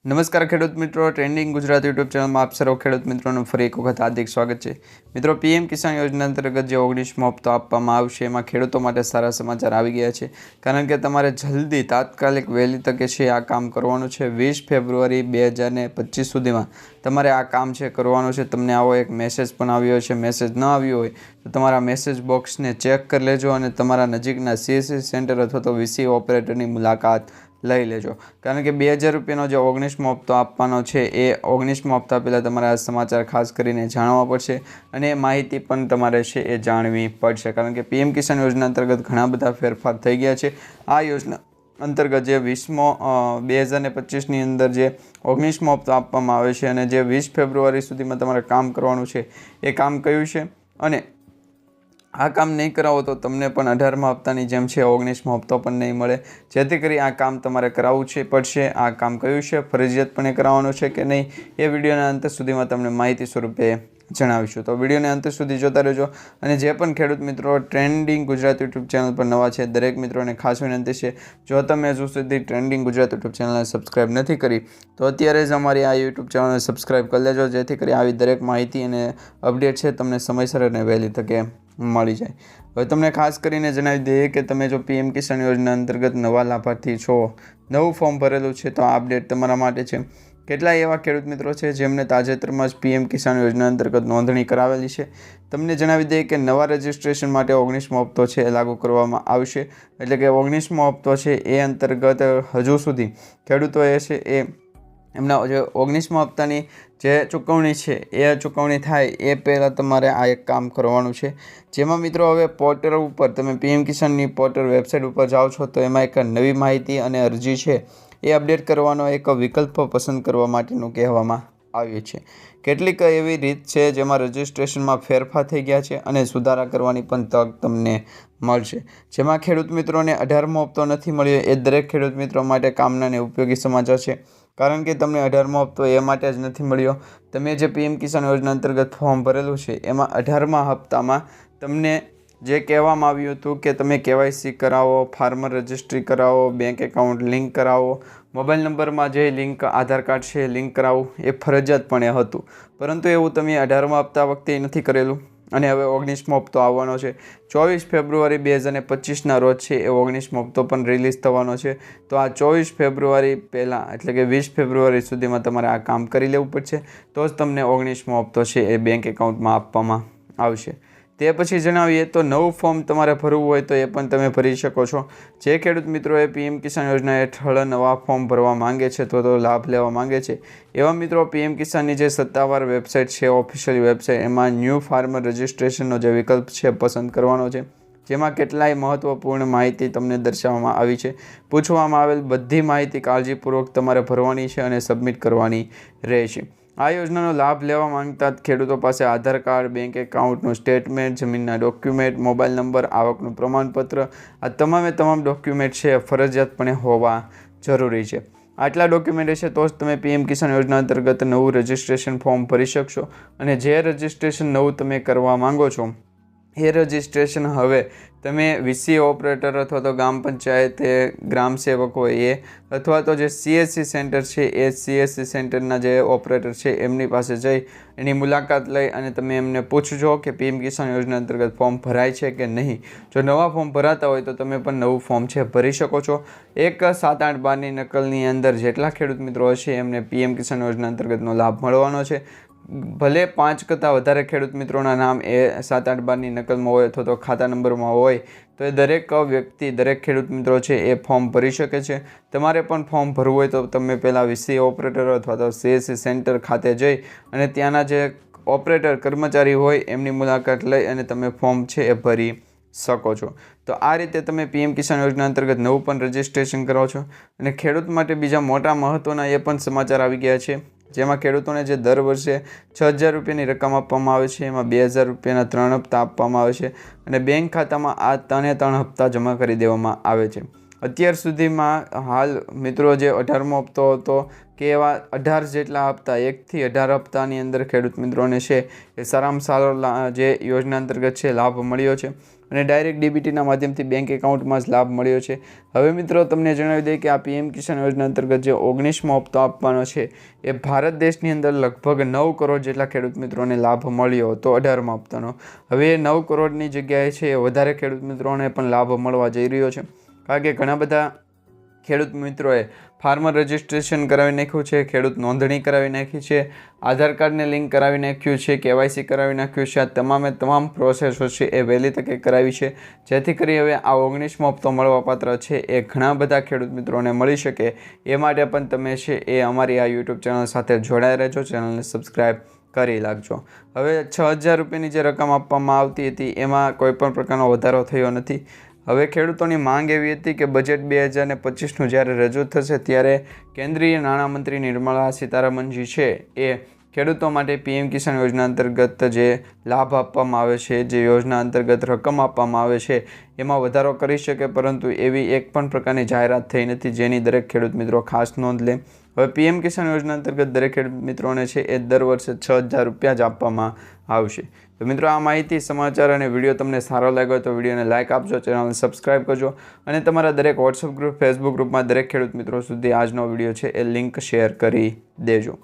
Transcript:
નમસ્કાર ખેડૂત મિત્રો, ટ્રેન્ડિંગ ગુજરાત યુટ્યુબ ચેનલમાં આપ સર્વ ખેડૂત મિત્રોનું ફરી એક વખત હાર્દિક સ્વાગત છે। મિત્રો, પીએમ કિસાન યોજના અંતર્ગત જે 19મો હપ્તો આપવામાં આવશે એમાં ખેડૂતો માટે સારા સમાચાર આવી ગયા છે, કારણ કે તમારે જલ્દી તાત્કાલિક વહેલી તકે છે આ કામ કરવાનું છે। 20 ફેબ્રુઆરી 2025 સુધીમાં તમારે આ કામ છે કરવાનું છે। તમને આવો એક મેસેજ પણ આવ્યો છે। મેસેજ ન આવ્યો હોય તો તમારા મેસેજ બોક્સને ચેક કરી લેજો અને તમારા નજીકના સીએસસી સેન્ટર અથવા તો વીસી ઓપરેટરની મુલાકાત લઈ લેજો, કારણ કે 2000 રૂપિયાનો જે 19મો હપ્તો આપવાનો છે એ 19મો હપ્તા પહેલાં તમારે આ સમાચાર ખાસ કરીને જાણવા પડશે અને એ માહિતી પણ તમારે છે એ જાણવી પડશે, કારણ કે પીએમ કિસાન યોજના અંતર્ગત ઘણા બધા ફેરફાર થઈ ગયા છે। આ યોજના અંતર્ગત જે 2025ની અંદર જે 19મો હપ્તો આપવામાં આવે છે અને જે 20 ફેબ્રુઆરી સુધીમાં તમારે કામ કરવાનું છે એ કામ કયું છે અને આ કામ નહીં કરાવો તો તમને પણ 18મા હપ્તાની જેમ છે 19મો હપ્તો પણ નહીં મળે। જેથી કરી આ કામ તમારે કરાવવું પડશે। આ કામ કયું છે, ફરજિયાતપણે કરાવવાનું છે કે નહીં, એ વિડીયોના અંત સુધીમાં તમને માહિતી સ્વરૂપે જણાવીશું। તો વિડીયોને અંત સુધી જોતા રહેજો અને જે પણ ખેડૂત મિત્રો ટ્રેન્ડિંગ ગુજરાત યુટ્યુબ ચેનલ પર નવા છે દરેક મિત્રોને ખાસ વિનંતી છે, જો તમે હજુ સુધી ટ્રેન્ડિંગ ગુજરાત યુટ્યુબ ચેનલને સબસ્ક્રાઈબ નથી કરી તો અત્યારે જ અમારી આ યુટ્યુબ ચેનલને સબસ્ક્રાઈબ કરી લેજો, જેથી કરી આવી દરેક માહિતી અને અપડેટ છે તમને સમયસર અને વહેલી તકે મળી જાય। હવે તમને ખાસ કરીને જણાવી દઈએ કે તમે જો પીએમ કિસાન યોજના અંતર્ગત નવા લાભાર્થી છો, નવું ફોર્મ ભરેલું છે તો આ અપડેટ તમારા માટે છે। કેટલાય એવા ખેડૂત મિત્રો છે જેમને તાજેતરમાં જ પીએમ કિસાન યોજના અંતર્ગત નોંધણી કરાવેલી છે। તમને જણાવી દઈએ કે નવા રજિસ્ટ્રેશન માટે 19મો હપ્તો છે એ લાગુ કરવામાં આવશે, એટલે કે 19મો હપ્તો છે એ અંતર્ગત હજુ સુધી ખેડૂતોએ છે એ એમના જે 19મા હપ્તાની જે ચૂકવણી છે એ ચૂકવણી થાય એ પહેલાં તમારે આ એક કામ કરવાનું છે, જેમાં મિત્રો હવે પોર્ટલ ઉપર તમે પીએમ કિસાનની પોર્ટલ વેબસાઇટ ઉપર જાઓ છો તો એમાં એક નવી માહિતી અને અરજી છે એ અપડેટ કરવાનો એક વિકલ્પ પસંદ કરવા માટેનું કહેવામાં આવ્યું છે। કેટલીક એવી રીત છે જેમાં રજિસ્ટ્રેશનમાં ફેરફાર થઈ ગયા છે અને સુધારા કરવાની પણ તક તમને મળશે। જેમાં ખેડૂત મિત્રોને 18મો હપ્તો નથી મળ્યો એ દરેક ખેડૂત મિત્રો માટે કામના અને ઉપયોગી સમાચાર છે, કારણ કે તમને 18મો હપ્તો એ માટે જ નથી મળ્યો, તમે જે પીએમ કિસાન યોજના અંતર્ગત ફોર્મ ભરેલું છે એમાં 18મા હપ્તામાં તમને જે કહેવામાં આવ્યું હતું કે તમે કેવાયસી કરાવો, ફાર્મર રજિસ્ટ્રી કરાવો, બેંક એકાઉન્ટ લિંક કરાવો, મોબાઈલ નંબરમાં જે લિંક આધાર કાર્ડ છે લિંક કરાવવું એ ફરજિયાતપણે હતું, પરંતુ એવું તમે 18મા હપ્તા વખતે નથી કરેલું અને હવે 19મો હપ્તો આવવાનો છે। 24 ફેબ્રુઆરી 2025ના રોજ છે એ 19મો હપ્તો પણ રિલીઝ થવાનો છે, તો આ 24 ફેબ્રુઆરી પહેલાં એટલે કે 20 ફેબ્રુઆરી સુધીમાં તમારે આ કામ કરી લેવું પડશે, તો જ તમને 19મો હપ્તો છે એ બેંક એકાઉન્ટમાં આપવામાં આવશે। તે પછી જણાવીએ તો નવું ફોર્મ તમારે ભરવું હોય તો એ પણ તમે ભરી શકો છો। જે ખેડૂત મિત્રોએ પીએમ કિસાન યોજના હેઠળ નવા ફોર્મ ભરવા માંગે છે તો લાભ લેવા માંગે છે એવા મિત્રો પીએમ કિસાનની જે સત્તાવાર વેબસાઇટ છે, ઓફિશિયલ વેબસાઇટ, એમાં ન્યૂ ફાર્મર રજિસ્ટ્રેશનનો જે વિકલ્પ છે પસંદ કરવાનો છે, જેમાં કેટલાય મહત્ત્વપૂર્ણ માહિતી તમને દર્શાવવામાં આવી છે। પૂછવામાં આવેલ બધી માહિતી કાળજીપૂર્વક તમારે ભરવાની છે અને સબમિટ કરવાની રહેશે। આ યોજનાનો લાભ લેવા માંગતા ખેડૂતો પાસે આધાર કાર્ડ, બેંક એકાઉન્ટનું સ્ટેટમેન્ટ, જમીનના ડોક્યુમેન્ટ, મોબાઈલ નંબર, આવકનું પ્રમાણપત્ર, આ તમામ ડોક્યુમેન્ટ છે ફરજિયાતપણે હોવા જરૂરી છે। આટલા ડોક્યુમેન્ટ હશે તો જ તમે પીએમ કિસાન યોજના અંતર્ગત નવું રજિસ્ટ્રેશન ફોર્મ ભરી શકશો અને જે રજિસ્ટ્રેશન નવું તમે કરવા માંગો છો એ રજિસ્ટ્રેશન હવે તમે વીસી ઓપરેટર અથવા તો ગ્રામ પંચાયત ગ્રામ સેવક હોય એ અથવા તો જે સીએસસી સેન્ટર છે એ સીએસસી સેન્ટરના જે ઓપરેટર છે એમની પાસે જઈ એની મુલાકાત લઈ અને તમે એમને પૂછજો કે પીએમ કિસાન યોજના અંતર્ગત ફોર્મ ભરાય છે કે નહીં। જો નવા ફોર્મ ભરાતા હોય તો તમે પણ નવું ફોર્મ છે ભરી શકો છો। એક 7-8-12ની નકલની અંદર જેટલા ખેડૂત મિત્રો હશે એમને પીએમ કિસાન યોજના અંતર્ગતનો લાભ મળવાનો છે। ભલે 5 કરતાં વધારે ખેડૂત મિત્રોના નામ એ 7-8-12ની નકલમાં હોય અથવા તો ખાતા નંબરમાં હોય તો એ દરેક વ્યક્તિ, દરેક ખેડૂત મિત્રો છે એ ફોર્મ ભરી શકે છે। તમારે પણ ફોર્મ ભરવું હોય તો તમે પહેલાં વીસી ઓપરેટર અથવા તો સીએસસી સેન્ટર ખાતે જઈ અને ત્યાંના જે ઓપરેટર કર્મચારી હોય એમની મુલાકાત લઈ અને તમે ફોર્મ છે એ ભરી શકો છો। તો આ રીતે તમે પીએમ કિસાન યોજના અંતર્ગત નવું પણ રજિસ્ટ્રેશન કરો છો અને ખેડૂત માટે બીજા મોટા મહત્ત્વના એ પણ સમાચાર આવી ગયા છે, જેમાં ખેડૂતોને જે દર વર્ષે 6000 રૂપિયાની રકમ આપવામાં આવે છે એમાં 2000 રૂપિયાના 3 હપ્તા આપવામાં આવે છે અને બેંક ખાતામાં આ 3 હપ્તા જમા કરી દેવામાં આવે છે। અત્યાર સુધીમાં હાલ મિત્રો જે 18મો હપ્તો હતો કે એવા 18 જેટલા હપ્તા, 1 થી 18 હપ્તાની અંદર ખેડૂત મિત્રોને છે એ સારામાં સારો જે યોજના અંતર્ગત છે લાભ મળ્યો છે। અને ડાયરેક્ટ ડીબીટીના માધ્યમથી બેંક એકાઉન્ટમાં જ લાભ મળ્યો છે. હવે મિત્રો તમને જણાવી દઈએ કે આ પીએમ કિસાન યોજના અંતર્ગત જે 19મો હપ્તો આપવાનો છે એ ભારત દેશની અંદર લગભગ 9 કરોડ જેટલા ખેડૂત મિત્રોને લાભ મળ્યો હતો 18મા હપ્તાનો. હવે 9 કરોડની જગ્યાએ છે એ વધારે ખેડૂત મિત્રોને પણ લાભ મળવા જઈ રહ્યો છે, કારણ કે ઘણા બધા ખેડૂત મિત્રોએ ફાર્મર રજિસ્ટ્રેશન કરાવી નાખ્યું છે, ખેડૂત નોંધણી કરાવી નાખી છે, આધાર કાર્ડને લિંક કરાવી નાખ્યું છે, કેવાયસી કરાવી નાખ્યું છે. આ તમામ પ્રોસેસો છે એ વહેલી તકે કરાવી છે, જેથી કરી હવે આ 19મો હપ્તો મળવાપાત્ર છે એ ઘણા બધા ખેડૂત મિત્રોને મળી શકે. એ માટે પણ તમે છે એ અમારી આ યુટ્યુબ ચેનલ સાથે જોડાઈ રહેજો, ચેનલને સબસ્ક્રાઈબ કરી નાખજો. હવે 6,000 રૂપિયાની જે રકમ આપવામાં આવતી હતી એમાં કોઈ પણ પ્રકારનો વધારો થયો નથી. હવે ખેડૂતોની માંગ એવી હતી કે બજેટ 2025નું જ્યારે રજૂ થશે ત્યારે કેન્દ્રીય નાણામંત્રી નિર્મલા સીતારમણજી છે એ ખેડૂતો માટે પીએમ કિસાન યોજના અંતર્ગત જે લાભ આપવામાં આવે છે, જે યોજના અંતર્ગત રકમ આપવામાં આવે છે એમાં વધારો કરી શકે, પરંતુ એવી એક પણ પ્રકારની જાહેરાત થઈ નથી, જેની દરેક ખેડૂત મિત્રો ખાસ નોંધ લે. હવે પીએમ કિસાન યોજના અંતર્ગત દરેક ખેડૂત મિત્રોને છે એ દર વર્ષે 6,000 રૂપિયા જ આપવામાં આવશે. તો મિત્રો આ માહિતી, સમાચાર અને વિડીયો તમને સારો લાગ્યો તો વિડીયોને લાઇક આપજો, ચેનલને સબસ્ક્રાઈબ કરજો અને તમારા દરેક વોટ્સઅપ ગ્રુપ, ફેસબુક ગ્રુપમાં દરેક ખેડૂત મિત્રો સુધી આજનો વિડીયો છે એ લિંક શેર કરી દેજો.